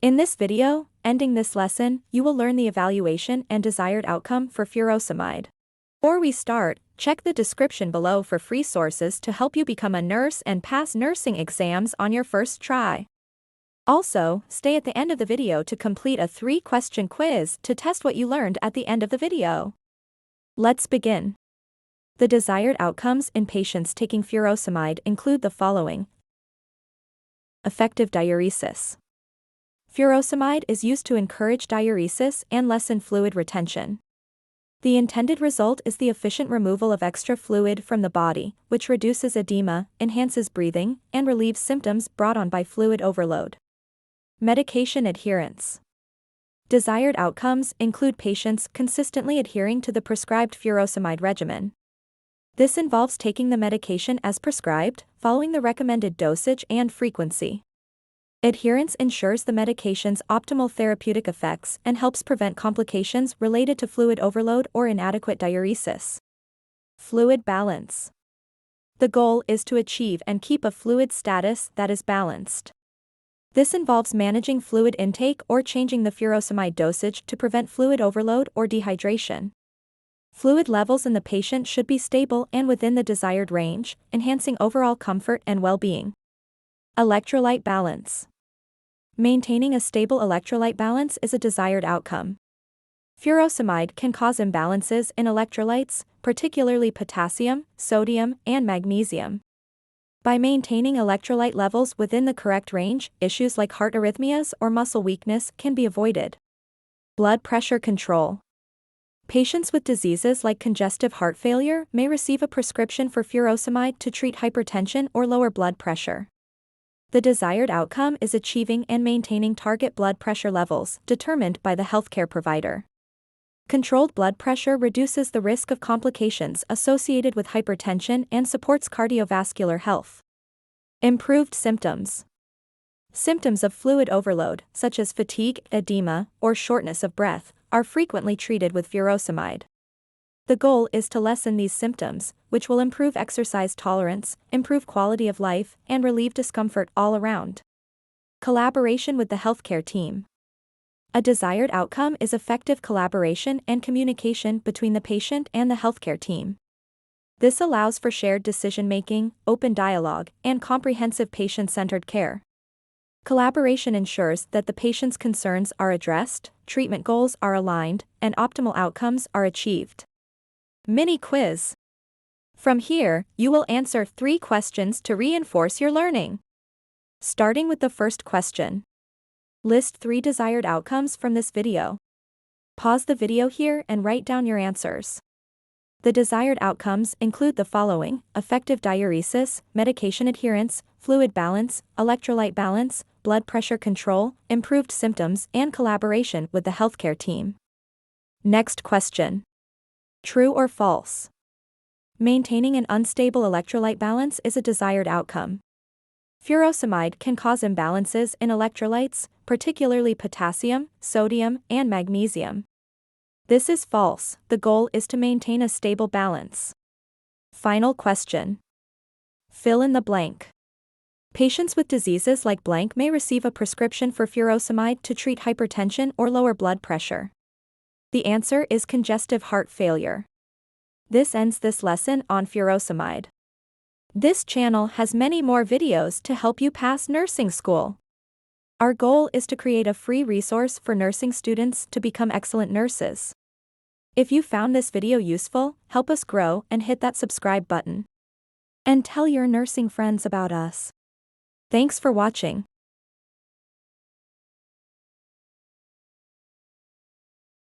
In this video, ending this lesson, you will learn the evaluation and desired outcome for furosemide. Before we start, check the description below for free sources to help you become a nurse and pass nursing exams on your first try. Also, stay at the end of the video to complete a 3-question quiz to test what you learned at the end of the video. Let's begin. The desired outcomes in patients taking furosemide include the following. Effective diuresis. Furosemide is used to encourage diuresis and lessen fluid retention. The intended result is the efficient removal of extra fluid from the body, which reduces edema, enhances breathing, and relieves symptoms brought on by fluid overload. Medication adherence. Desired outcomes include patients consistently adhering to the prescribed furosemide regimen. This involves taking the medication as prescribed, following the recommended dosage and frequency. Adherence ensures the medication's optimal therapeutic effects and helps prevent complications related to fluid overload or inadequate diuresis. Fluid balance. The goal is to achieve and keep a fluid status that is balanced. This involves managing fluid intake or changing the furosemide dosage to prevent fluid overload or dehydration. Fluid levels in the patient should be stable and within the desired range, enhancing overall comfort and well-being. Electrolyte balance. Maintaining a stable electrolyte balance is a desired outcome. Furosemide can cause imbalances in electrolytes, particularly potassium, sodium, and magnesium. By maintaining electrolyte levels within the correct range, issues like heart arrhythmias or muscle weakness can be avoided. Blood pressure control. Patients with diseases like congestive heart failure may receive a prescription for furosemide to treat hypertension or lower blood pressure. The desired outcome is achieving and maintaining target blood pressure levels determined by the healthcare provider. Controlled blood pressure reduces the risk of complications associated with hypertension and supports cardiovascular health. Improved symptoms. Symptoms of fluid overload, such as fatigue, edema, or shortness of breath, are frequently treated with furosemide. The goal is to lessen these symptoms, which will improve exercise tolerance, improve quality of life, and relieve discomfort all around. Collaboration with the healthcare team. A desired outcome is effective collaboration and communication between the patient and the healthcare team. This allows for shared decision-making, open dialogue, and comprehensive patient-centered care. Collaboration ensures that the patient's concerns are addressed, treatment goals are aligned, and optimal outcomes are achieved. Mini quiz. From here, you will answer 3 questions to reinforce your learning. Starting with the first question. List 3 desired outcomes from this video. Pause the video here and write down your answers. The desired outcomes include the following: effective diuresis, medication adherence, fluid balance, electrolyte balance, blood pressure control, improved symptoms, and collaboration with the healthcare team. Next question. True or false? Maintaining an unstable electrolyte balance is a desired outcome. Furosemide can cause imbalances in electrolytes, particularly potassium, sodium, and magnesium. This is false. The goal is to maintain a stable balance. Final question. Fill in the blank. Patients with diseases like blank may receive a prescription for furosemide to treat hypertension or lower blood pressure. The answer is congestive heart failure. This ends this lesson on furosemide. This channel has many more videos to help you pass nursing school. Our goal is to create a free resource for nursing students to become excellent nurses. If you found this video useful, help us grow and hit that subscribe button. And tell your nursing friends about us. Thanks for watching.